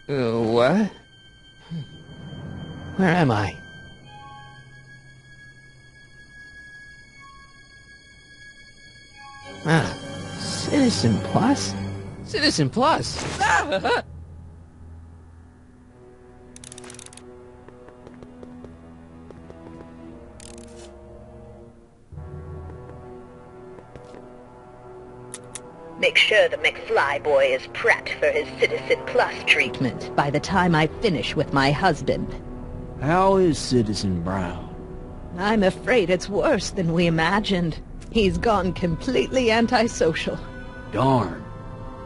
What? Where am I? Ah, Citizen Plus? Citizen Plus! Ah! Make sure the McFly boy is prepped for his Citizen Plus treatment by the time I finish with my husband. How is Citizen Brown? I'm afraid it's worse than we imagined. He's gone completely antisocial. Darn.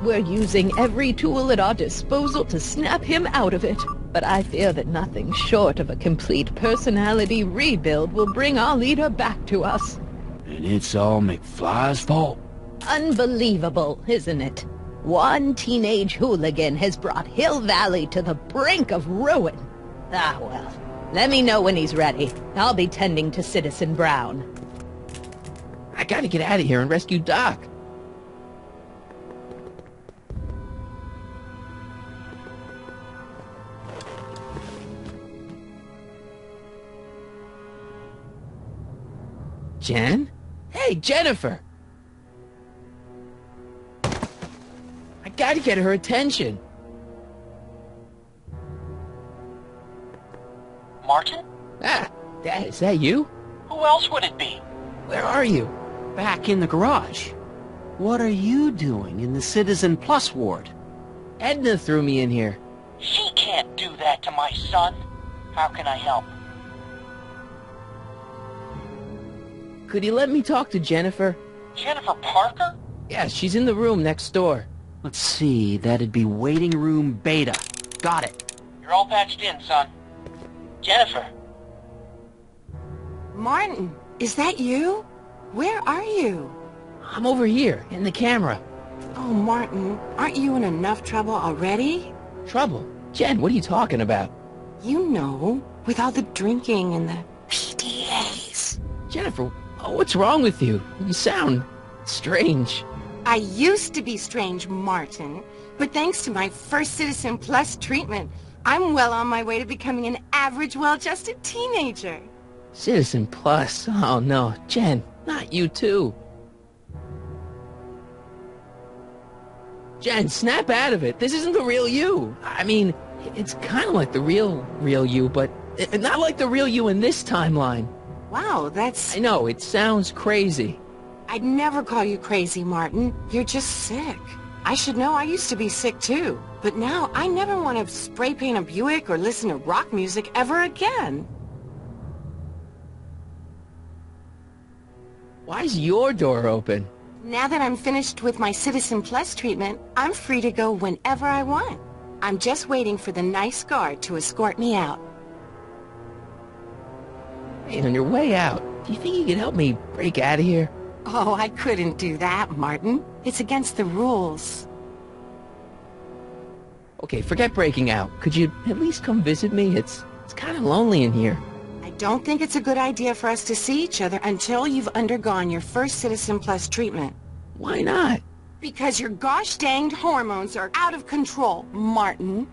We're using every tool at our disposal to snap him out of it. But I fear that nothing short of a complete personality rebuild will bring our leader back to us. And it's all McFly's fault? Unbelievable, isn't it? One teenage hooligan has brought Hill Valley to the brink of ruin. Ah, well. Let me know when he's ready. I'll be tending to Citizen Brown. I gotta get out of here and rescue Doc. Jen? Hey, Jennifer! I gotta get her attention. Martin? Ah, Dad, is that you? Who else would it be? Where are you? Back in the garage. What are you doing in the Citizen Plus ward? Edna threw me in here. She can't do that to my son. How can I help? Could you let me talk to Jennifer? Jennifer Parker? Yeah, she's in the room next door. Let's see, that'd be waiting room beta. Got it. You're all patched in, son. Jennifer. Martin, is that you? Where are you? I'm over here, in the camera. Oh, Martin, aren't you in enough trouble already? Trouble? Jen, what are you talking about? You know, with all the drinking and the PDAs. Jennifer, what's wrong with you? You sound strange. I used to be strange, Martin, but thanks to my first Citizen Plus treatment, I'm well on my way to becoming an average, well-adjusted teenager. Citizen Plus? Oh no, Jen, not you too. Jen, snap out of it. This isn't the real you. I mean, it's kind of like the real you, but not like the real you in this timeline. Wow, that's... I know, it sounds crazy. I'd never call you crazy, Martin. You're just sick. I should know I used to be sick too. But now I never want to spray paint a Buick or listen to rock music ever again. Why is your door open? Now that I'm finished with my Citizen Plus treatment, I'm free to go whenever I want. I'm just waiting for the nice guard to escort me out. Hey, on your way out, do you think you could help me break out of here? Oh, I couldn't do that, Martin. It's against the rules. Okay, forget breaking out. Could you at least come visit me? It's kind of lonely in here. I don't think it's a good idea for us to see each other until you've undergone your first Citizen Plus treatment. Why not? Because your gosh-danged hormones are out of control, Martin.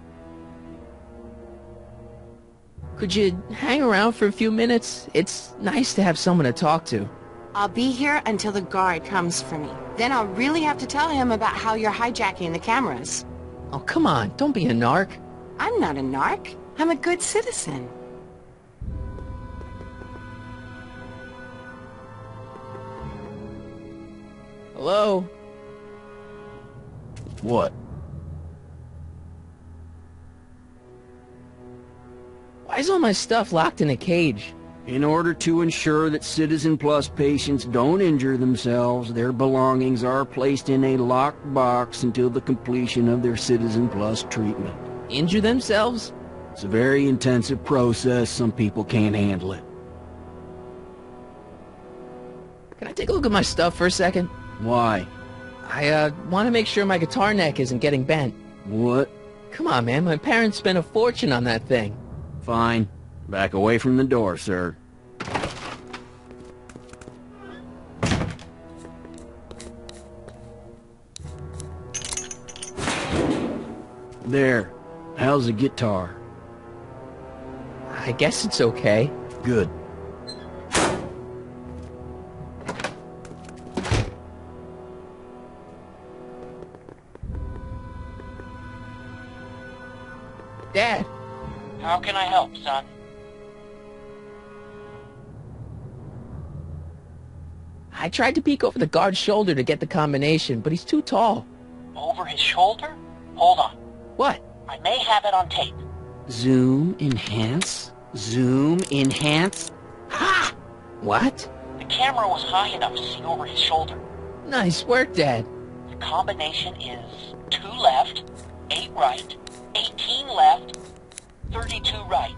Could you hang around for a few minutes? It's nice to have someone to talk to. I'll be here until the guard comes for me. Then I'll really have to tell him about how you're hijacking the cameras. Oh, come on. Don't be a narc. I'm not a narc. I'm a good citizen. Hello? What? Why is all my stuff locked in a cage? In order to ensure that Citizen Plus patients don't injure themselves, their belongings are placed in a locked box until the completion of their Citizen Plus treatment. Injure themselves? It's a very intensive process. Some people can't handle it. Can I take a look at my stuff for a second? Why? I, want to make sure my guitar neck isn't getting bent. What? Come on, man. My parents spent a fortune on that thing. Fine. Back away from the door, sir. There. How's the guitar? I guess it's okay. Good. Dad! How can I help, son? I tried to peek over the guard's shoulder to get the combination, but he's too tall. Over his shoulder? Hold on. What? I may have it on tape. Zoom, enhance. Zoom, enhance. Ha! What? The camera was high enough to see over his shoulder. Nice work, Dad. The combination is 2 left, 8 right, 18 left, 32 right.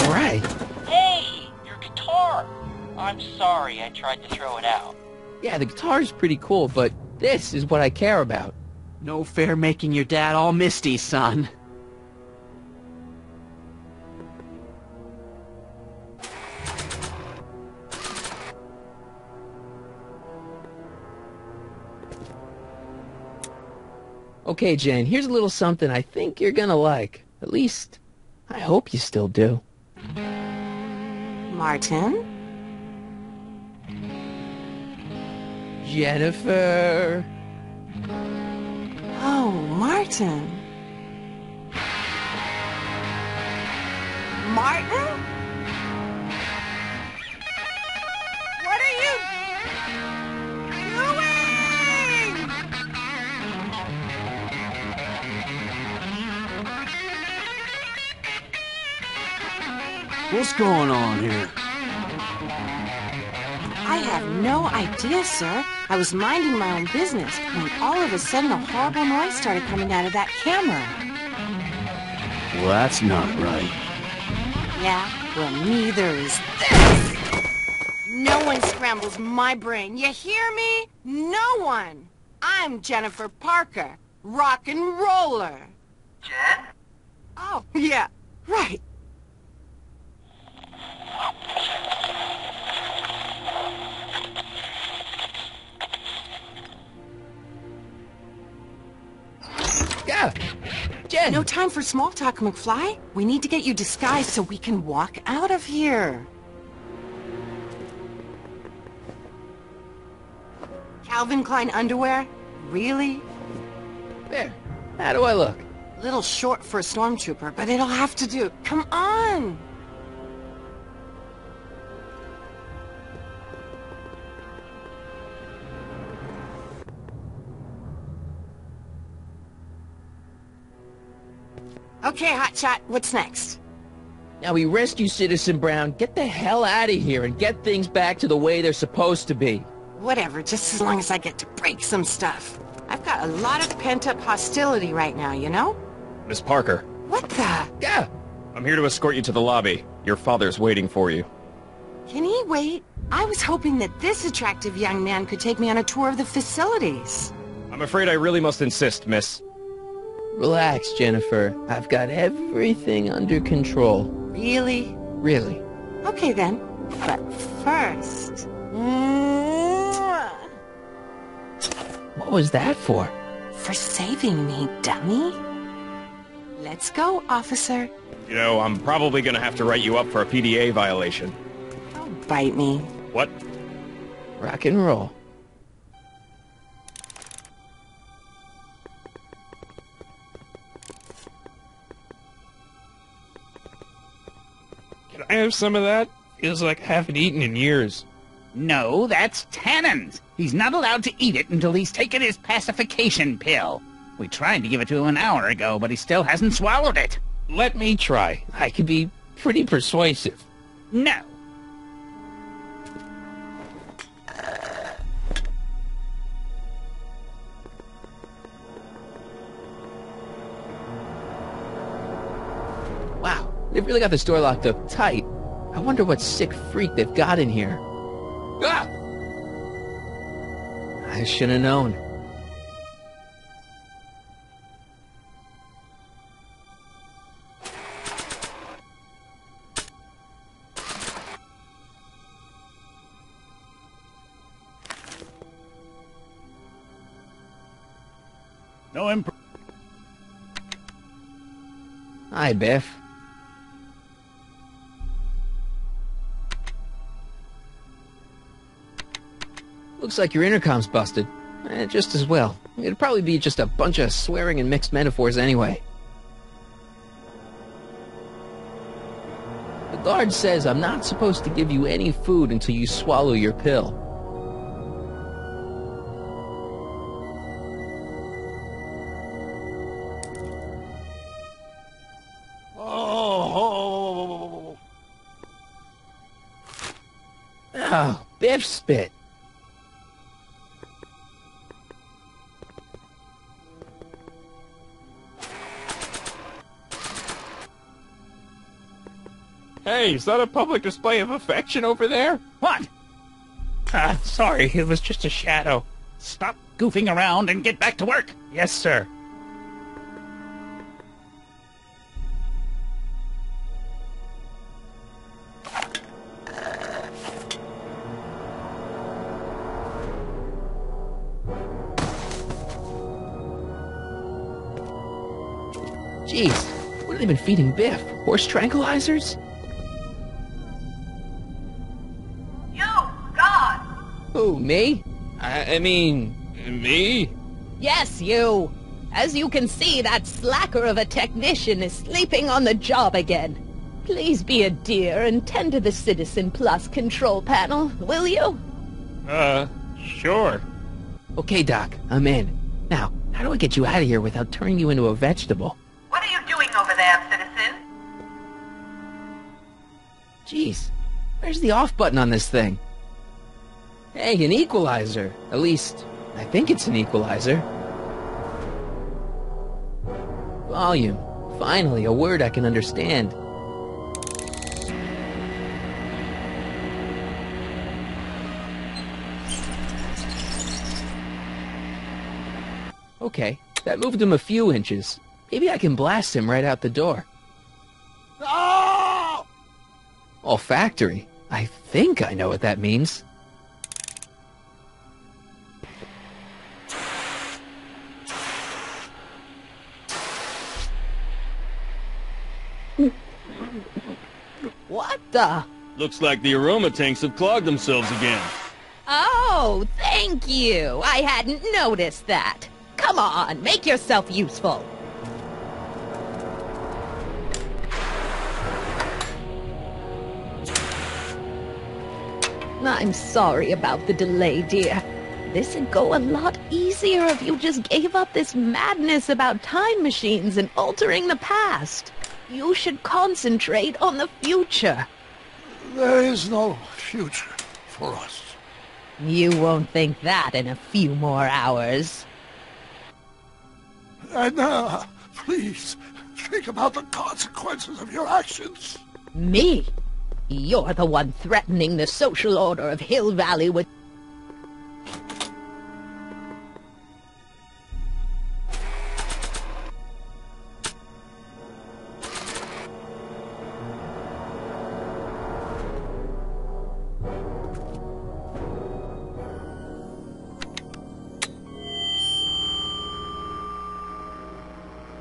Right. Hey, your guitar! I'm sorry I tried to throw it out. Yeah, the guitar's pretty cool, but this is what I care about. No fair making your dad all misty, son. Okay, Jen, here's a little something I think you're gonna like. At least, I hope you still do. Martin? Jennifer. Oh, Martin. Martin? What are you doing? What's going on here? I have no idea, sir. I was minding my own business when all of a sudden a horrible noise started coming out of that camera. Well, that's not right. Yeah, well, neither is this. No one scrambles my brain. You hear me? No one. I'm Jennifer Parker, rock and roller. Jen? Oh, yeah, right. Yeah. Jen! No time for small talk, McFly. We need to get you disguised so we can walk out of here. Calvin Klein underwear? Really? There. How do I look? Little short for a stormtrooper, but it'll have to do. Come on! Okay, Hotshot, what's next? Now we rescue Citizen Brown, get the hell out of here, and get things back to the way they're supposed to be. Whatever, just as long as I get to break some stuff. I've got a lot of pent-up hostility right now, you know? Miss Parker, What the? Yeah. I'm here to escort you to the lobby. Your father's waiting for you. Can he wait? I was hoping that this attractive young man could take me on a tour of the facilities. I'm afraid I really must insist, miss. Relax, Jennifer. I've got everything under control. Really? Really. Okay then. But first... Mwah! What was that for? For saving me, dummy. Let's go, officer. You know, I'm probably gonna have to write you up for a PDA violation. Don't bite me. What? Rock and roll. Can I have some of that? Feels like I haven't eaten in years. No, that's Tannen's. He's not allowed to eat it until he's taken his pacification pill. We tried to give it to him an hour ago, but he still hasn't swallowed it. Let me try. I could be pretty persuasive. No. Wow, they've really got this door locked up tight. I wonder what sick freak they've got in here. Ah! I should have known. No Hi, Biff. Looks like your intercom's busted. Just as well. It'd probably be just a bunch of swearing and mixed metaphors anyway. The guard says I'm not supposed to give you any food until you swallow your pill. Oh, Biff spit. Hey, is that a public display of affection over there? What? Sorry, it was just a shadow. Stop goofing around and get back to work. Yes, sir. Jeez, what have they been feeding Biff? Horse tranquilizers? Who, me? I mean, me? Yes, you. As you can see, that slacker of a technician is sleeping on the job again. Please be a dear and tend to the Citizen Plus control panel, will you? Sure. Okay, Doc, I'm in. Now, how do I get you out of here without turning you into a vegetable? What are you doing over there, citizen? Jeez, where's the off button on this thing? Hey, an equalizer. At least, I think it's an equalizer. Volume. Finally, a word I can understand. Okay, that moved him a few inches. Maybe I can blast him right out the door. Oh! Olfactory. I think I know what that means. What the? Looks like the aroma tanks have clogged themselves again. Oh, thank you. I hadn't noticed that. Come on, make yourself useful. I'm sorry about the delay, dear. This'd go a lot easier if you just gave up this madness about time machines and altering the past. You should concentrate on the future. There is no future for us. You won't think that in a few more hours. Edna, please, think about the consequences of your actions. Me? You're the one threatening the social order of Hill Valley with...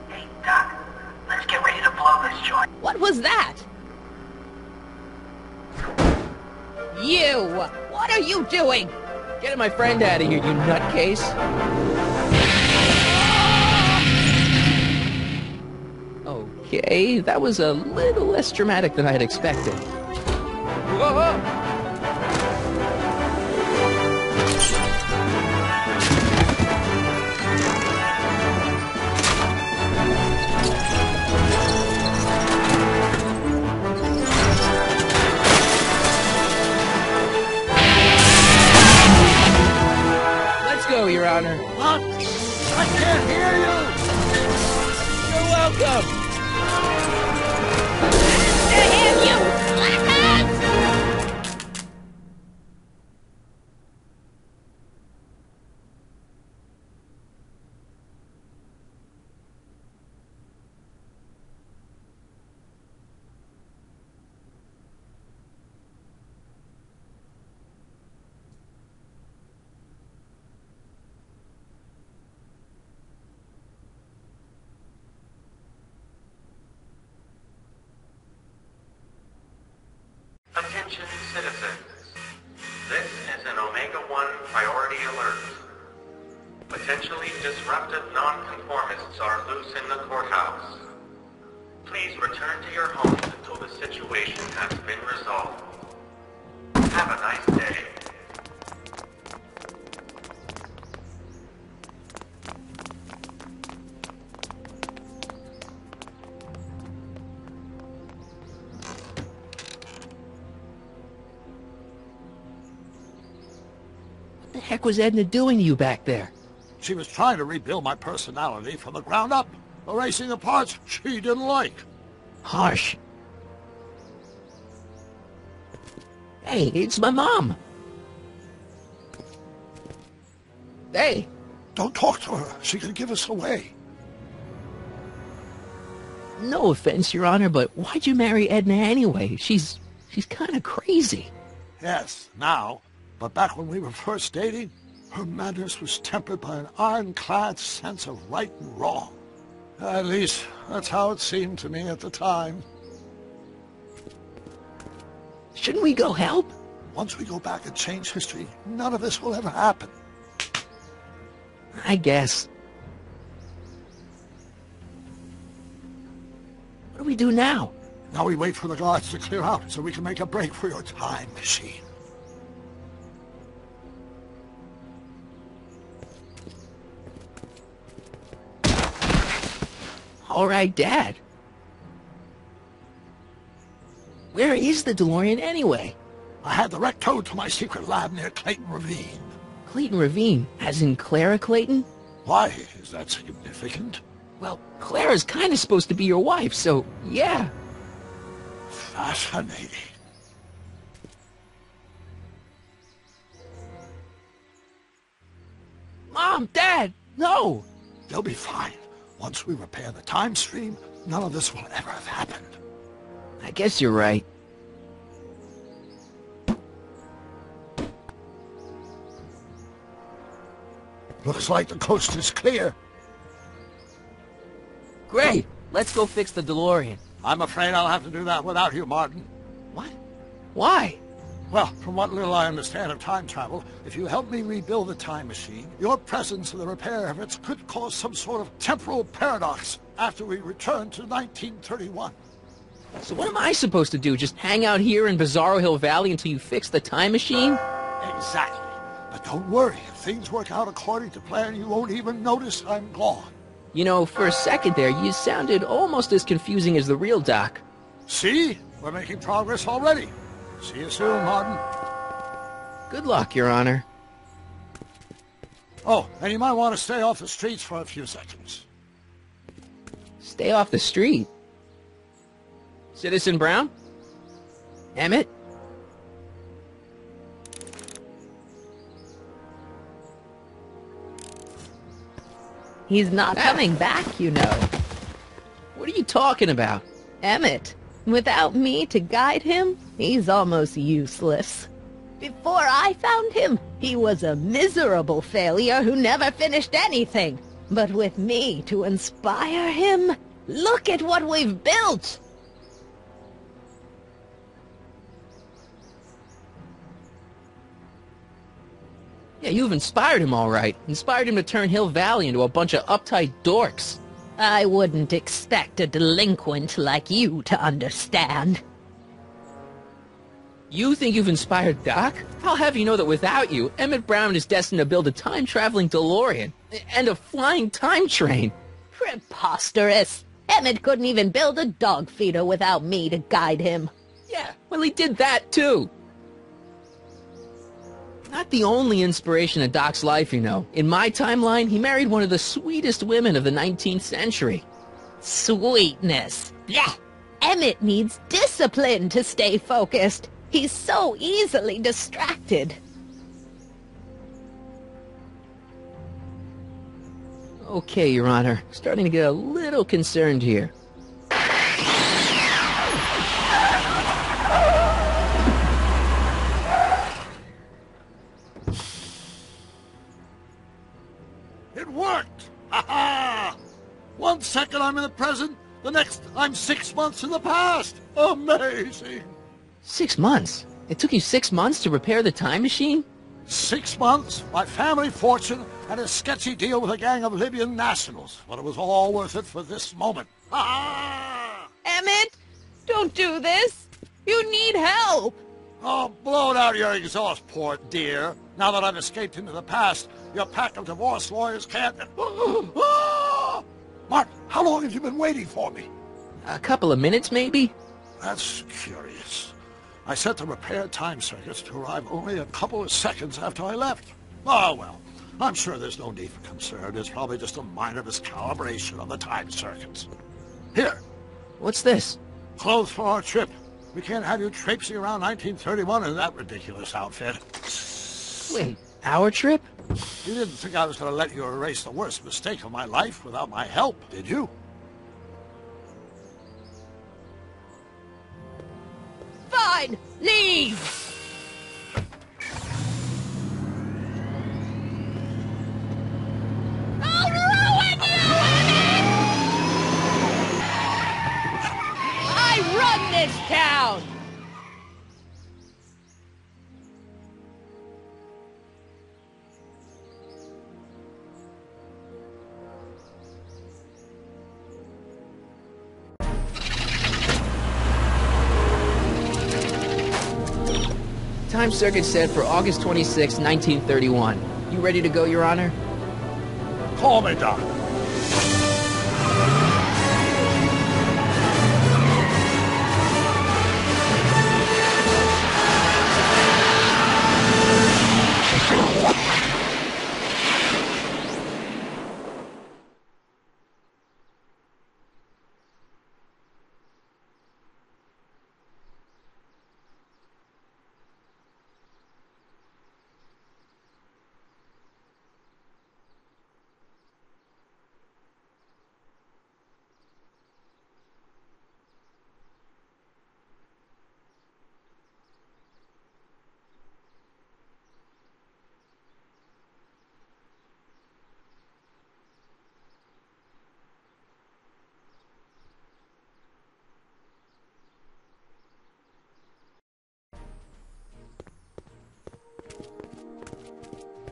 Hey, Doc, let's get ready to blow this joint. What was that? You! What are you doing? Getting my friend out of here, you nutcase. Okay, that was a little less dramatic than I had expected. Whoa! Your Honor. What? I can't hear you! You're welcome! Damn you, slackers! Omega-1 priority alert. Potentially disruptive nonconformists are loose in the courthouse. Please return to your homes until the situation has been resolved. Have a nice day. What the heck was Edna doing to you back there? She was trying to rebuild my personality from the ground up, erasing the parts she didn't like. Harsh. Hey, it's my mom. Hey. Don't talk to her. She could give us away. No offense, Your Honor, but why'd you marry Edna anyway? She's kind of crazy. Yes, now. But back when we were first dating, her madness was tempered by an ironclad sense of right and wrong. At least, that's how it seemed to me at the time. Shouldn't we go help? Once we go back and change history, none of this will ever happen. I guess. What do we do now? Now we wait for the guards to clear out so we can make a break for your time machine. All right, Dad. Where is the DeLorean anyway? I had the wreck towed to my secret lab near Clayton Ravine. Clayton Ravine, as in Clara Clayton? Why? Is that significant? Well, Clara's kind of supposed to be your wife, so yeah. Fascinating. Mom, Dad, no! They'll be fine. Once we repair the time stream, none of this will ever have happened. I guess you're right. Looks like the coast is clear. Great! Let's go fix the DeLorean. I'm afraid I'll have to do that without you, Martin. What? Why? Well, from what little I understand of time travel, if you help me rebuild the time machine, your presence in the repair efforts could cause some sort of temporal paradox after we return to 1931. So what am I supposed to do? Just hang out here in Bizarro Hill Valley until you fix the time machine? Exactly. But don't worry, if things work out according to plan, you won't even notice I'm gone. You know, for a second there, you sounded almost as confusing as the real Doc. See? We're making progress already. See you soon, Martin. Good luck, Your Honor. Oh, and you might want to stay off the streets for a few seconds. Stay off the street? Citizen Brown? Emmett? He's not coming back, you know. What are you talking about? Emmett. Without me to guide him, he's almost useless. Before I found him, he was a miserable failure who never finished anything. But with me to inspire him, look at what we've built! Yeah, you've inspired him all right. Inspired him to turn Hill Valley into a bunch of uptight dorks. I wouldn't expect a delinquent like you to understand. You think you've inspired Doc? I'll have you know that without you, Emmett Brown is destined to build a time-traveling DeLorean and a flying time train. Preposterous! Emmett couldn't even build a dog feeder without me to guide him. Yeah, well, he did that, too. Not the only inspiration in Doc's life, you know. In my timeline, he married one of the sweetest women of the 19th century. Sweetness. Yeah. Emmett needs discipline to stay focused. He's so easily distracted. Okay, Your Honor. Starting to get a little concerned here. It worked! Ha-ha! 1 second I'm in the present, the next I'm 6 months in the past! Amazing! 6 months? It took you 6 months to repair the time machine? 6 months, my family fortune, and a sketchy deal with a gang of Libyan nationals. But it was all worth it for this moment. Ah! Emmett, don't do this. You need help. Oh, blow it out of your exhaust port, dear. Now that I've escaped into the past, your pack of divorce lawyers can't... Marty, how long have you been waiting for me? A couple of minutes, maybe? That's curious. I set the repair time circuits to arrive only a couple of seconds after I left. Oh, well, I'm sure there's no need for concern. It's probably just a minor miscalibration of the time circuits. Here. What's this? Clothes for our trip. We can't have you traipsing around 1931 in that ridiculous outfit. Wait, our trip? You didn't think I was going to let you erase the worst mistake of my life without my help, did you? Fine, leave. I'll ruin you, Emmett! I run this town! Time circuit set for August 26, 1931. You ready to go, Your Honor? Call me, Doc.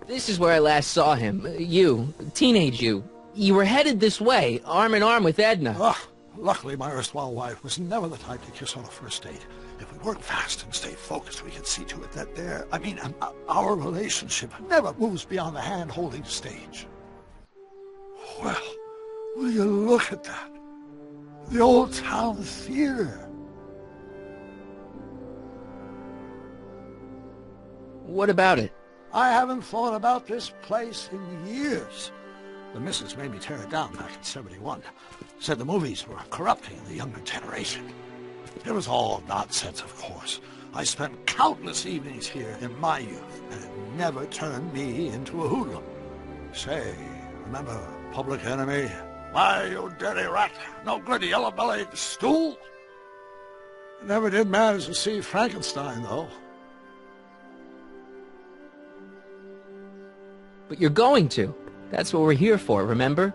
This is where I last saw him. You, teenage you. You were headed this way, arm in arm with Edna. Luckily, my erstwhile wife was never the type to kiss on a first date. If we work fast and stay focused, we can see to it that our relationship never moves beyond the hand-holding stage. Well, will you look at that? The old town theater. What about it? I haven't thought about this place in years. The missus made me tear it down back in '71. Said the movies were corrupting the younger generation. It was all nonsense, of course. I spent countless evenings here in my youth, and it never turned me into a hoodlum. Say, remember Public Enemy? Why, you dirty rat, no good yellow-bellied stool? I never did manage to see Frankenstein, though. But you're going to. That's what we're here for, remember?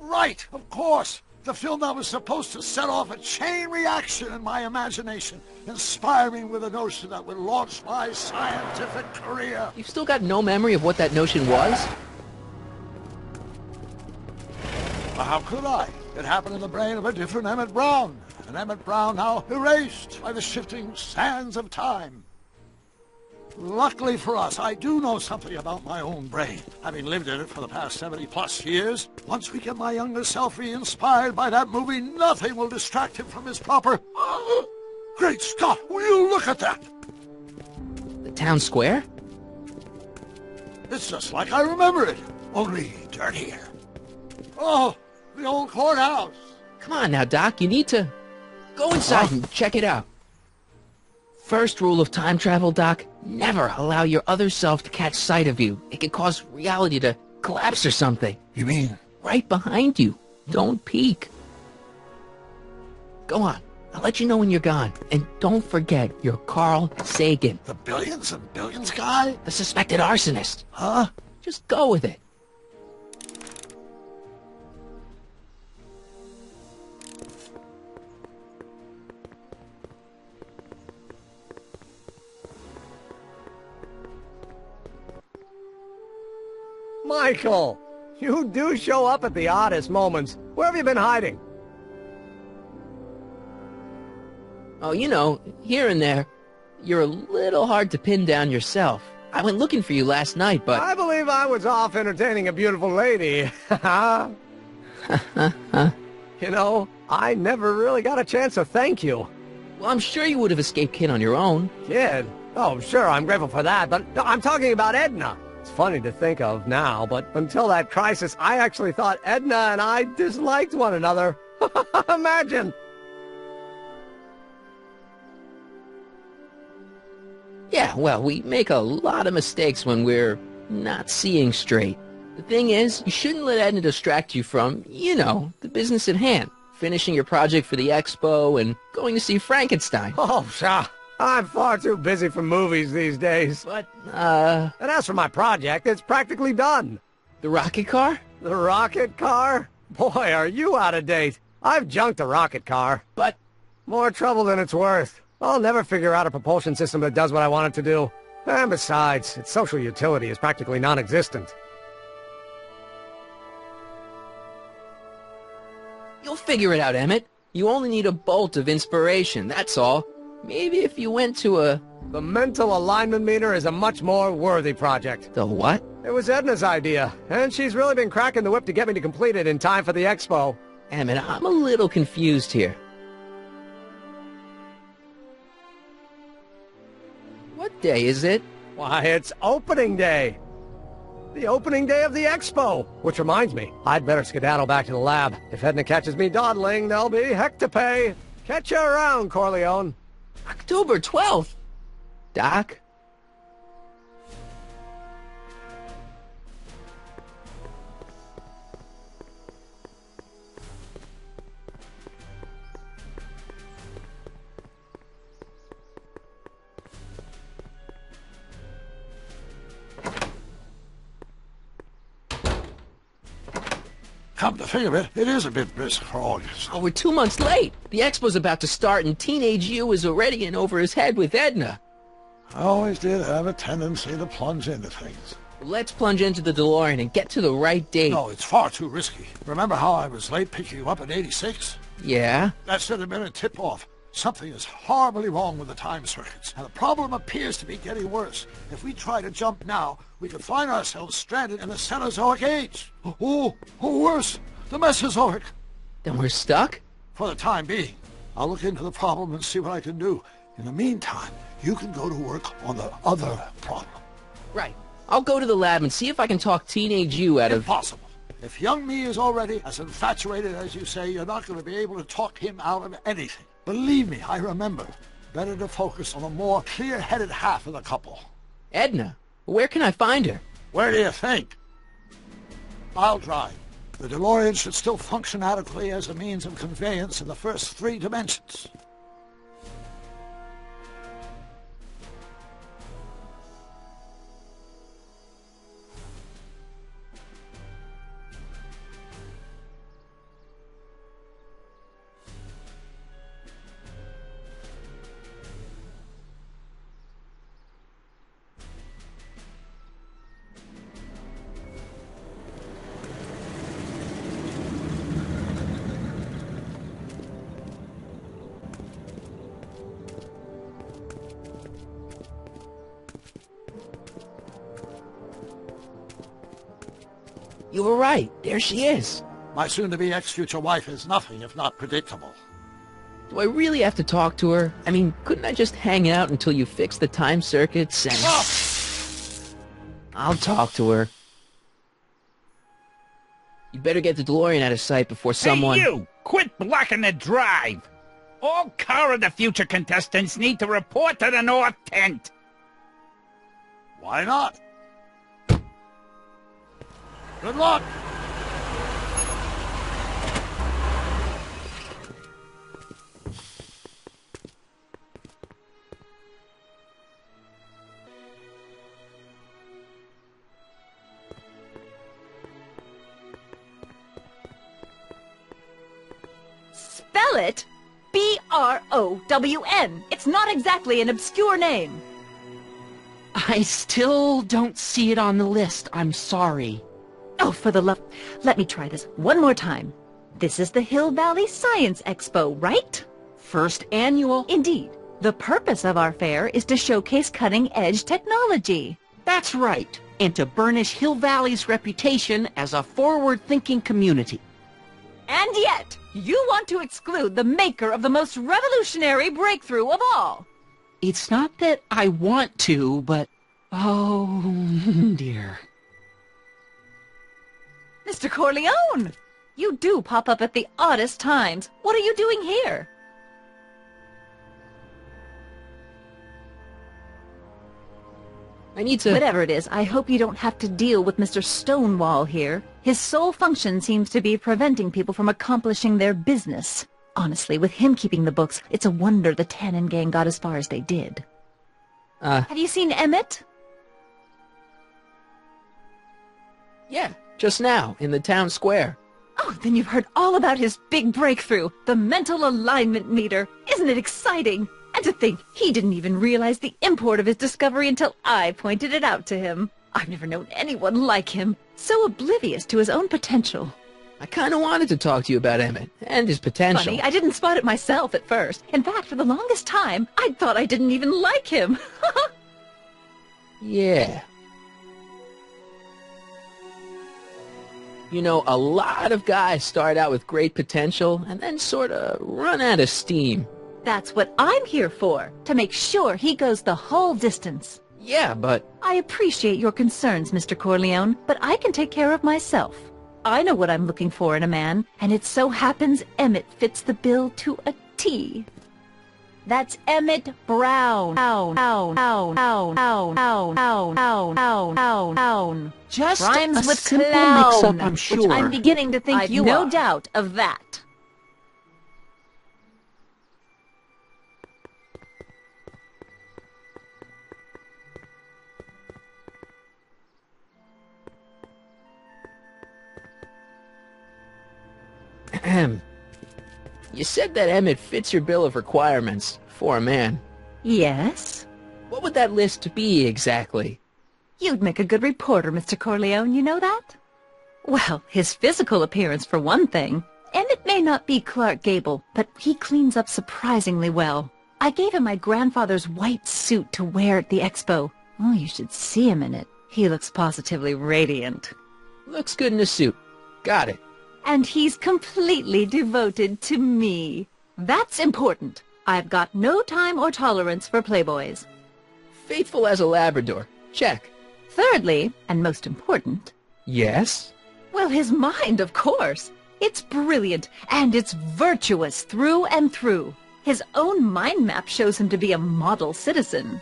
Right, of course. The film that was supposed to set off a chain reaction in my imagination, inspiring with a notion that would launch my scientific career. You've still got no memory of what that notion was? Well, how could I? It happened in the brain of a different Emmett Brown. An Emmett Brown now erased by the shifting sands of time. Luckily for us, I do know something about my own brain, having lived in it for the past 70-plus years. Once we get my younger self re-inspired by that movie, nothing will distract him from his proper... Great Scott, will you look at that? The town square? It's just like I remember it, only dirtier. Oh, the old courthouse. Come on now, Doc, you need to... Go inside and check it out. First rule of time travel, Doc, never allow your other self to catch sight of you. It could cause reality to collapse or something. You mean? Right behind you. Don't peek. Go on. I'll let you know when you're gone. And don't forget, you're Carl Sagan. The billions and billions guy? The suspected arsonist. Huh? Just go with it. Michael, you do show up at the oddest moments. Where have you been hiding? Oh, you know, here and there. You're a little hard to pin down yourself. I went looking for you last night, but... I believe I was off entertaining a beautiful lady. You know, I never really got a chance to thank you. Well, I'm sure you would have escaped Kid on your own. Kid? Oh, sure, I'm grateful for that, but I'm talking about Edna. It's funny to think of now, but until that crisis, I actually thought Edna and I disliked one another. Imagine! Yeah, well, we make a lot of mistakes when we're not seeing straight. The thing is, you shouldn't let Edna distract you from, you know, the business at hand. Finishing your project for the expo and going to see Frankenstein. Oh, pshaw. I'm far too busy for movies these days. But, And as for my project, it's practically done. The rocket car? The rocket car? Boy, are you out of date. I've junked a rocket car. But... more trouble than it's worth. I'll never figure out a propulsion system that does what I want it to do. And besides, its social utility is practically non-existent. You'll figure it out, Emmett. You only need a bolt of inspiration, that's all. Maybe if you went to a... The mental alignment meter is a much more worthy project. The what? It was Edna's idea, and she's really been cracking the whip to get me to complete it in time for the expo. Emmett, I'm a little confused here. What day is it? Why, it's opening day. The opening day of the expo. Which reminds me, I'd better skedaddle back to the lab. If Edna catches me dawdling, there'll be heck to pay. Catch you around, Corleone. October 12th? Doc? Come to think of it, it is a bit brisk for August. Oh, we're 2 months late. The expo's about to start and Teenage You is already in over his head with Edna. I always did have a tendency to plunge into things. Let's plunge into the DeLorean and get to the right date. No, it's far too risky. Remember how I was late picking you up in '86? Yeah? That should have been a tip-off. Something is horribly wrong with the time circuits, and the problem appears to be getting worse. If we try to jump now, we could find ourselves stranded in the Cenozoic age. Oh, worse, the Mesozoic. Then we're stuck? For the time being. I'll look into the problem and see what I can do. In the meantime, you can go to work on the other problem. Right. I'll go to the lab and see if I can talk Teenage You out of... Impossible. If young me is already as infatuated as you say, you're not going to be able to talk him out of anything. Believe me, I remember. Better to focus on a more clear-headed half of the couple. Edna? Where can I find her? Where do you think? I'll drive. The DeLorean should still function adequately as a means of conveyance in the first 3 dimensions. You were right. There she is. My soon-to-be ex-future wife is nothing if not predictable. Do I really have to talk to her? I mean, couldn't I just hang out until you fix the time circuits and... Oh! I'll talk to her. You better get the DeLorean out of sight before someone... Hey, you! Quit blocking the drive! All Car of the Future contestants need to report to the North Tent. Why not? Good luck! Spell it? B-R-O-W-N. It's not exactly an obscure name. I still don't see it on the list. I'm sorry. Oh, for the love... Let me try this one more time. This is the Hill Valley Science Expo, right? First annual? Indeed. The purpose of our fair is to showcase cutting-edge technology. That's right, and to burnish Hill Valley's reputation as a forward-thinking community. And yet, you want to exclude the maker of the most revolutionary breakthrough of all. It's not that I want to, but... oh, dear. Mr. Corleone! You do pop up at the oddest times. What are you doing here? I need to... Whatever it is, I hope you don't have to deal with Mr. Stonewall here. His sole function seems to be preventing people from accomplishing their business. Honestly, with him keeping the books, it's a wonder the Tannen gang got as far as they did. Have you seen Emmett? Yeah, just now, in the town square. Oh, then you've heard all about his big breakthrough, the mental alignment meter. Isn't it exciting? And to think, he didn't even realize the import of his discovery until I pointed it out to him. I've never known anyone like him, so oblivious to his own potential. I kind of wanted to talk to you about Emmett, and his potential. Funny, I didn't spot it myself at first. In fact, for the longest time, I thought I didn't even like him. Yeah. You know, a lot of guys start out with great potential, and then sort of run out of steam. That's what I'm here for, to make sure he goes the whole distance. Yeah, but... I appreciate your concerns, Mr. Corleone, but I can take care of myself. I know what I'm looking for in a man, and it so happens Emmett fits the bill to a T. That's Emmett Brown. Just rhymes a with simple clown, mix-up, I'm sure. which I'm beginning to think I've you no are. doubt of that. You said that Emmett fits your bill of requirements for a man. Yes? What would that list be exactly? You'd make a good reporter, Mr. Corleone, you know that? Well, his physical appearance for one thing. Emmett may not be Clark Gable, but he cleans up surprisingly well. I gave him my grandfather's white suit to wear at the expo. Oh, you should see him in it. He looks positively radiant. Looks good in a suit. Got it. And he's completely devoted to me. That's important. I've got no time or tolerance for playboys. Faithful as a Labrador. Check. Thirdly, and most important... Yes? Well, his mind, of course. It's brilliant, and it's virtuous through and through. His own mind map shows him to be a model citizen.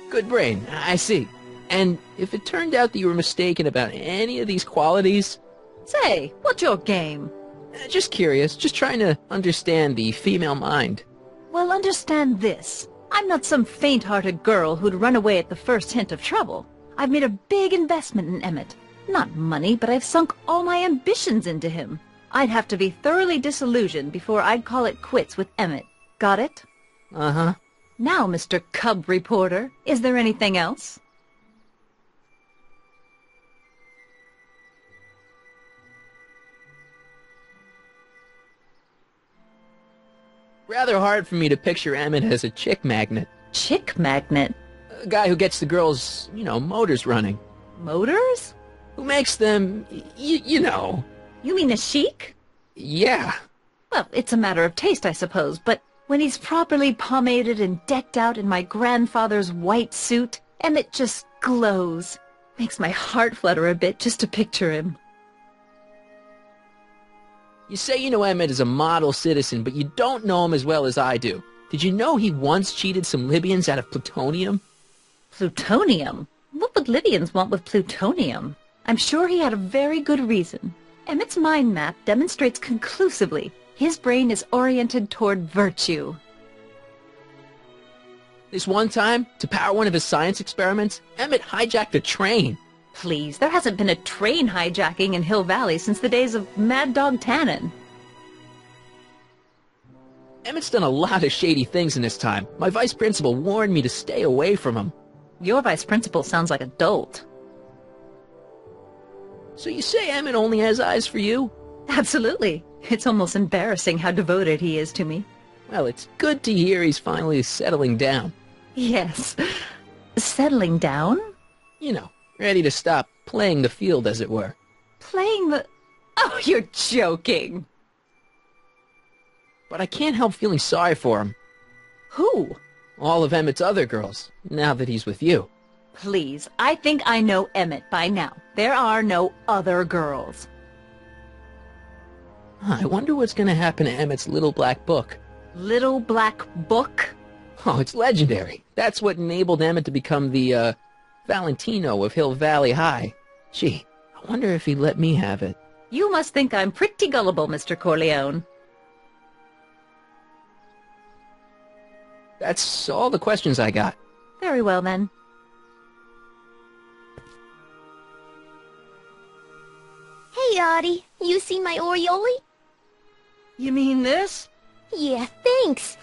Good brain, I see. And if it turned out that you were mistaken about any of these qualities... Say, what's your game? Just curious, just trying to understand the female mind. Well, understand this. I'm not some faint-hearted girl who'd run away at the first hint of trouble. I've made a big investment in Emmett. Not money, but I've sunk all my ambitions into him. I'd have to be thoroughly disillusioned before I'd call it quits with Emmett. Got it? Uh-huh. Now, Mr. Cub Reporter, is there anything else? Rather hard for me to picture Emmett as a chick magnet. Chick magnet? A guy who gets the girls, motors running. Motors? Who makes them, you know. You mean a chic? Yeah. Well, it's a matter of taste, I suppose, but when he's properly pomaded and decked out in my grandfather's white suit, Emmett just glows. Makes my heart flutter a bit just to picture him. You say you know Emmett is a model citizen, but you don't know him as well as I do. Did you know he once cheated some Libyans out of plutonium? Plutonium? What would Libyans want with plutonium? I'm sure he had a very good reason. Emmett's mind map demonstrates conclusively his brain is oriented toward virtue. This one time, to power one of his science experiments, Emmett hijacked a train. Please, there hasn't been a train hijacking in Hill Valley since the days of Mad Dog Tannen. Emmett's done a lot of shady things in his time. My vice principal warned me to stay away from him. Your vice principal sounds like a dolt. So you say Emmett only has eyes for you? Absolutely. It's almost embarrassing how devoted he is to me. Well, it's good to hear he's finally settling down. Yes. Settling down? You know, ready to stop playing the field, as it were. Playing the... Oh, you're joking. But I can't help feeling sorry for him. Who? All of Emmett's other girls, now that he's with you. Please, I think I know Emmett by now. There are no other girls. I wonder what's going to happen to Emmett's little black book. Little black book? Oh, it's legendary. That's what enabled Emmett to become the, Valentino of Hill Valley High. Gee, I wonder if he'd let me have it. You must think I'm pretty gullible, Mr. Corleone. That's all the questions I got. Very well, then. Hey, Artie. You seen my Oriole? You mean this? Yeah, thanks.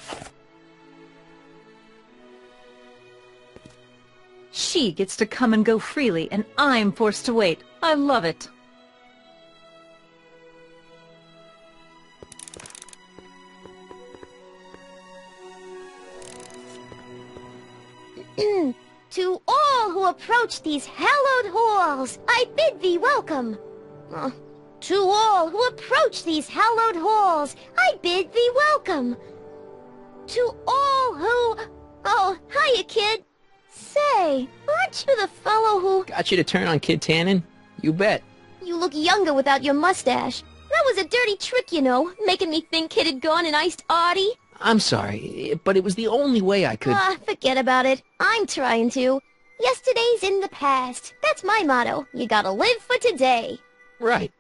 She gets to come and go freely, and I'm forced to wait. I love it. To all who approach these hallowed halls, I bid thee welcome. To all who approach these hallowed halls, I bid thee welcome. To all who... Oh, hiya, kid. Say, aren't you the fellow who... Got you to turn on Kid Tannen? You bet. You look younger without your mustache. That was a dirty trick, you know, making me think Kid had gone and iced Artie. I'm sorry, but it was the only way I could... Forget about it. I'm trying to. Yesterday's in the past. That's my motto. You gotta live for today. Right.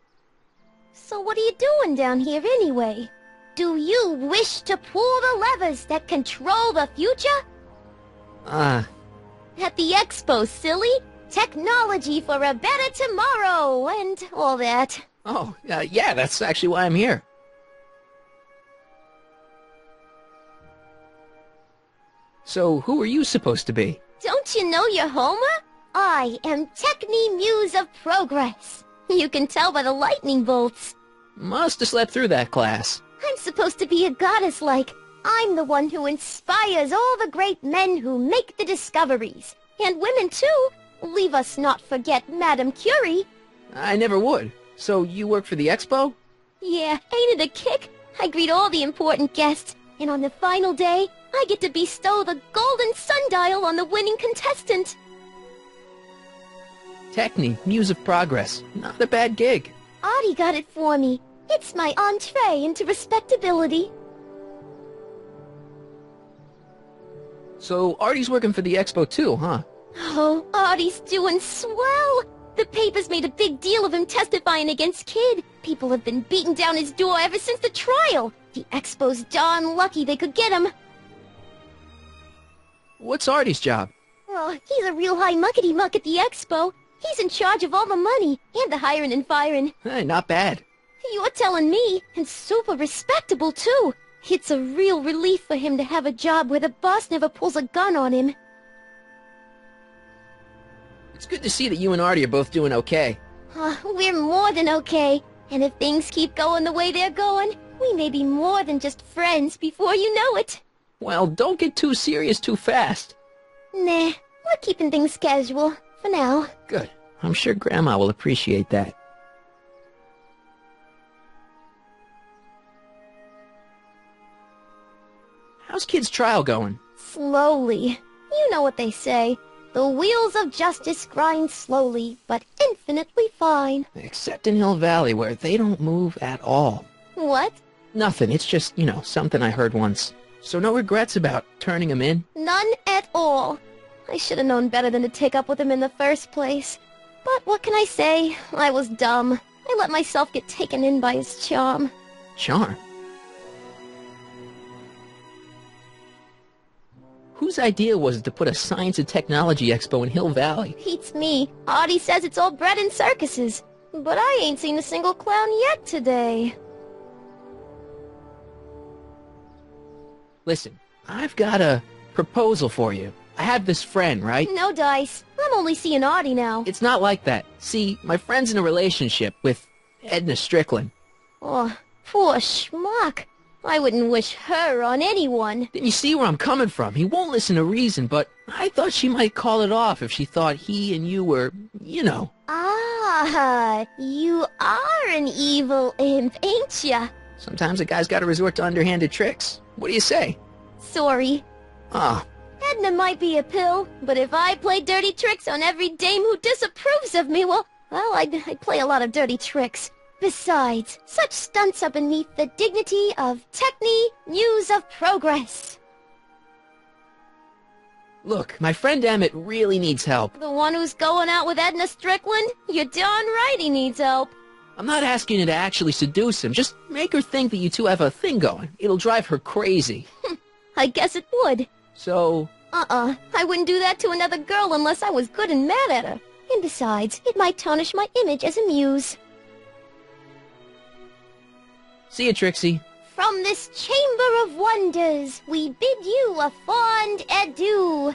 So what are you doing down here anyway? Do you wish to pull the levers that control the future? At the expo, silly. Technology for a better tomorrow, and all that. Oh, yeah, that's actually why I'm here. So, who are you supposed to be? Don't you know you're Homer? I am Techni Muse of Progress. You can tell by the lightning bolts. Must have slept through that class. I'm supposed to be a goddess-like. I'm the one who inspires all the great men who make the discoveries. And women, too. Leave us not forget Madame Curie. I never would. So, you work for the expo? Yeah, ain't it a kick? I greet all the important guests, and on the final day, I get to bestow the golden sundial on the winning contestant. Techni, Muse of Progress. Not a bad gig. Artie got it for me. It's my entree into respectability. So, Artie's working for the expo too, huh? Oh, Artie's doing swell. The papers made a big deal of him testifying against Kid. People have been beating down his door ever since the trial. The expo's darn lucky they could get him. What's Artie's job? Oh, he's a real high muckety-muck at the expo. He's in charge of all the money, and the hiring and firing. Hey, not bad. You're telling me, and super respectable, too. It's a real relief for him to have a job where the boss never pulls a gun on him. It's good to see that you and Artie are both doing okay. We're more than okay. And if things keep going the way they're going, we may be more than just friends before you know it. Well, don't get too serious too fast. Nah, we're keeping things casual, for now. Good. I'm sure Grandma will appreciate that. How's Kid's trial going? Slowly. You know what they say. The wheels of justice grind slowly, but infinitely fine. Except in Hill Valley, where they don't move at all. What? Nothing. It's just, something I heard once. So no regrets about turning him in? None at all. I should have known better than to take up with him in the first place. But what can I say? I was dumb. I let myself get taken in by his charm. Charm? Whose idea was it to put a science and technology expo in Hill Valley? Beats me. Artie says it's all bred in circuses. But I ain't seen a single clown yet today. Listen, I've got a proposal for you. I have this friend, right? No dice. I'm only seeing Artie now. It's not like that. See, my friend's in a relationship with Edna Strickland. Oh, poor schmuck. I wouldn't wish her on anyone. Then you see where I'm coming from. He won't listen to reason, but I thought she might call it off if she thought he and you were, you know. Ah, you are an evil imp, ain't ya? Sometimes a guy's got to resort to underhanded tricks. What do you say? Sorry. Ah. Edna might be a pill, but if I play dirty tricks on every dame who disapproves of me, well, I'd play a lot of dirty tricks. Besides, such stunts are beneath the dignity of Techne News of Progress. Look, my friend Emmett really needs help. The one who's going out with Edna Strickland? You're darn right he needs help. I'm not asking you to actually seduce him. Just make her think that you two have a thing going. It'll drive her crazy. I guess it would. So... I wouldn't do that to another girl unless I was good and mad at her. And besides, it might tarnish my image as a muse. See ya, Trixie. From this chamber of wonders, we bid you a fond adieu.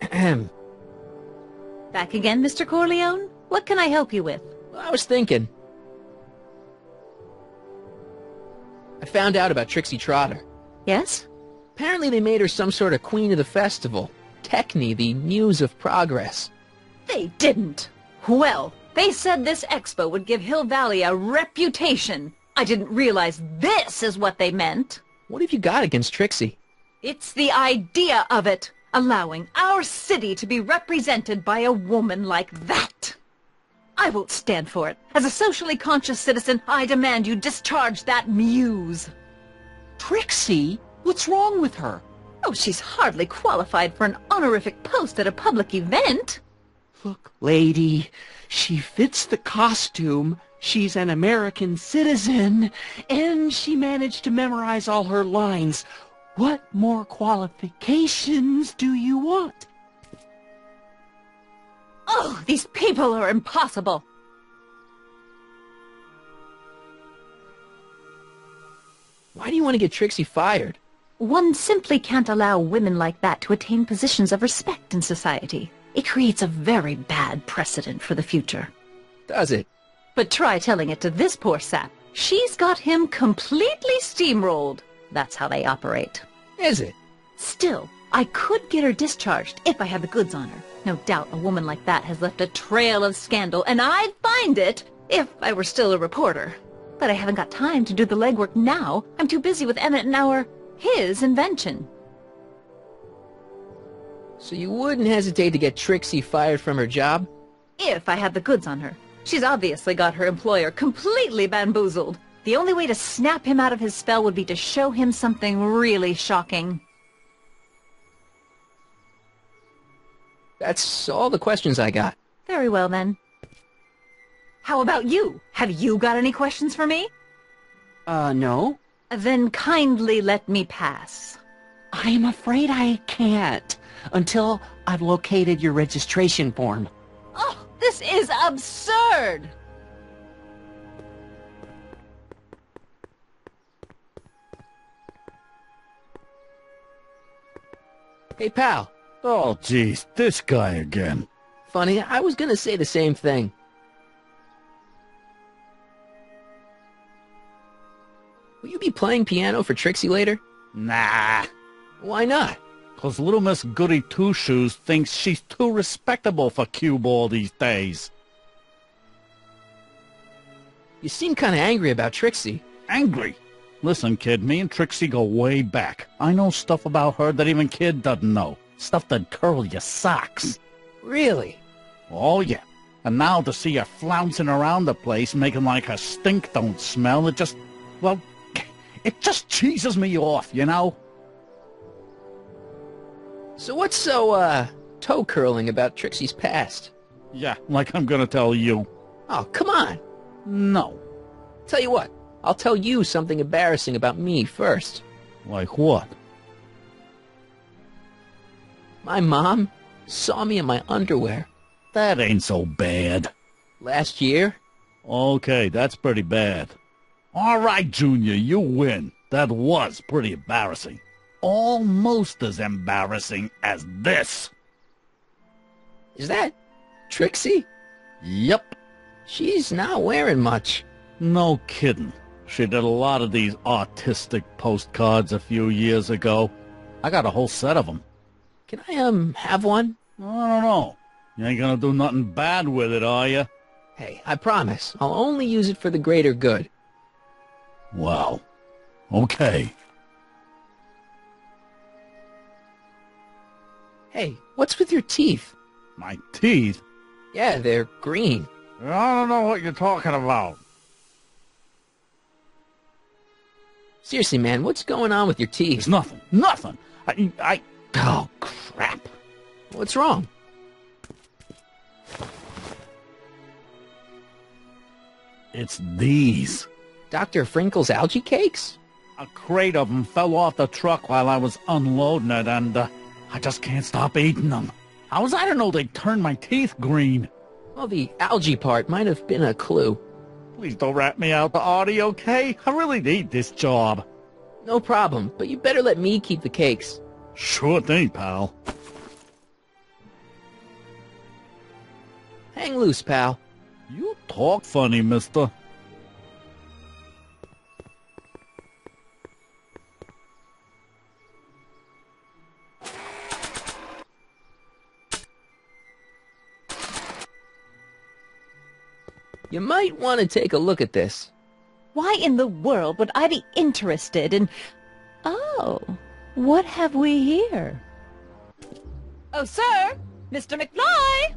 Ahem. Back again, Mr. Corleone? What can I help you with? I was thinking. I found out about Trixie Trotter. Yes? Apparently they made her some sort of queen of the festival. Techne, the Muse of Progress. They didn't. Well, they said this expo would give Hill Valley a reputation. I didn't realize this is what they meant. What have you got against Trixie? It's the idea of it. Allowing our city to be represented by a woman like that. I won't stand for it. As a socially conscious citizen, I demand you discharge that muse. Trixie? What's wrong with her? Oh, she's hardly qualified for an honorific post at a public event. Look, lady, she fits the costume. She's an American citizen, and she managed to memorize all her lines. What more qualifications do you want? Oh, these people are impossible. Why do you want to get Trixie fired? One simply can't allow women like that to attain positions of respect in society. It creates a very bad precedent for the future. Does it? But try telling it to this poor sap. She's got him completely steamrolled. That's how they operate. Is it? Still, I could get her discharged if I had the goods on her. No doubt a woman like that has left a trail of scandal, and I'd find it if I were still a reporter. But I haven't got time to do the legwork now. I'm too busy with Emmett and his invention. So you wouldn't hesitate to get Trixie fired from her job? If I had the goods on her. She's obviously got her employer completely bamboozled. The only way to snap him out of his spell would be to show him something really shocking. That's all the questions I got. Very well, then. How about you? Have you got any questions for me? No. Then kindly let me pass. I'm afraid I can't, until I've located your registration form. Oh, this is absurd! Hey, pal. Oh, geez, this guy again. Funny, I was gonna say the same thing. Will you be playing piano for Trixie later? Nah. Why not? 'Cause little Miss Goody Two-Shoes thinks she's too respectable for cue ball these days. You seem kinda angry about Trixie. Angry? Listen, kid, me and Trixie go way back. I know stuff about her that even Kid doesn't know. Stuff that'd curl your socks. Really? Oh, yeah. And now to see her flouncing around the place, making like her stink don't smell, it just cheeses me off, you know? So what's so, toe-curling about Trixie's past? Yeah, like I'm gonna tell you. Oh, come on. No. Tell you what, I'll tell you something embarrassing about me first. Like what? My mom saw me in my underwear. That ain't so bad. Last year? Okay, that's pretty bad. All right, Junior, you win. That was pretty embarrassing. Almost as embarrassing as this. Is that Trixie? Yep. She's not wearing much. No kidding. She did a lot of these artistic postcards a few years ago. I got a whole set of them. Can I, have one? I don't know. You ain't gonna do nothing bad with it, are you? Hey, I promise. I'll only use it for the greater good. Wow. Okay. Hey, what's with your teeth? My teeth? Yeah, they're green. I don't know what you're talking about. Seriously, man, what's going on with your teeth? There's nothing. Nothing. Oh, crap. What's wrong? It's these. Dr. Frinkle's algae cakes? A crate of them fell off the truck while I was unloading it, and I just can't stop eating them. How was I to know they'd turn my teeth green? Well, the algae part might have been a clue. Please don't rat me out to Artie, okay? I really need this job. No problem, but you better let me keep the cakes. Sure thing, pal. Hang loose, pal. You talk funny, mister. You might want to take a look at this. Why in the world would I be interested in... Oh, what have we here? Oh, sir! Mr. McFly!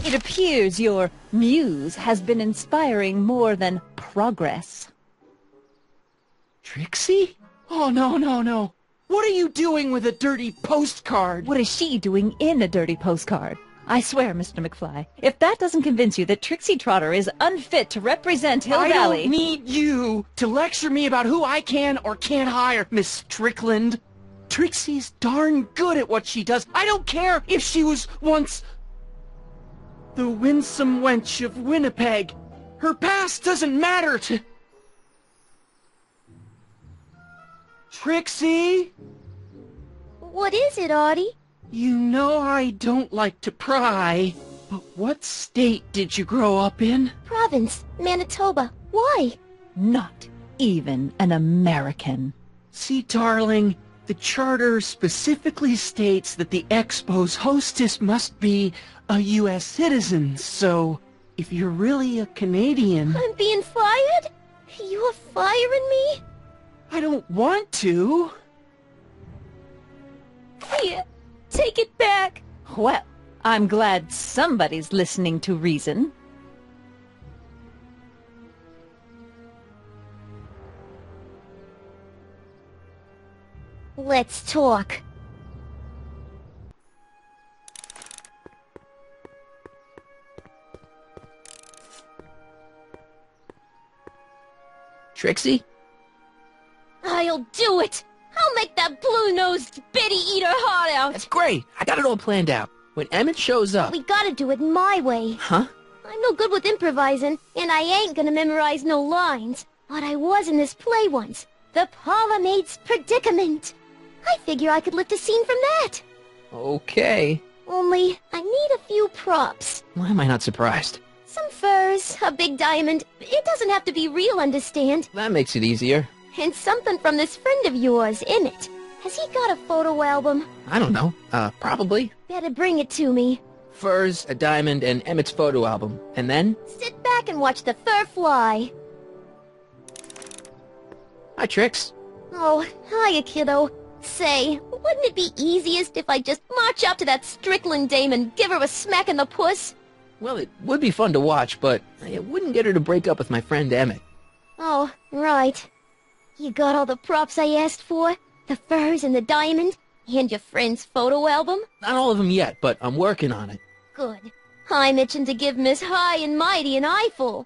It appears your muse has been inspiring more than progress. Trixie? Oh, no, no, no. What are you doing with a dirty postcard? What is she doing in a dirty postcard? I swear, Mr. McFly, if that doesn't convince you that Trixie Trotter is unfit to represent Hill Valley... I don't need you to lecture me about who I can or can't hire, Miss Strickland. Trixie's darn good at what she does. I don't care if she was once the winsome wench of Winnipeg. Her past doesn't matter to... Trixie? What is it, Artie? You know I don't like to pry, but what state did you grow up in? Province, Manitoba. Why? Not even an American. See, darling, the charter specifically states that the Expo's hostess must be a U.S. citizen, so if you're really a Canadian... I'm being fired? You're firing me? I don't want to. Here, take it back. Well, I'm glad somebody's listening to reason. Let's talk. Trixie? I'll do it! I'll make that blue-nosed bitty eat her heart out! That's great! I got it all planned out. When Emmett shows up... We gotta do it my way. Huh? I'm no good with improvising, and I ain't gonna memorize no lines. But I was in this play once. The Parlor Maid's Predicament. I figure I could lift a scene from that. Okay. Only, I need a few props. Why am I not surprised? Some furs, a big diamond. It doesn't have to be real, understand? That makes it easier. And something from this friend of yours, Emmett. Has he got a photo album? I don't know. Probably. Better bring it to me. Furs, a diamond, and Emmett's photo album. And then? Sit back and watch the fur fly. Hi, Trix. Oh, hiya, kiddo. Say, wouldn't it be easiest if I just march up to that Strickland dame and give her a smack in the puss? Well, it would be fun to watch, but it wouldn't get her to break up with my friend Emmett. Oh, right. You got all the props I asked for? The furs and the diamond? And your friend's photo album? Not all of them yet, but I'm working on it. Good. I'm itching to give Miss High and Mighty an eyeful.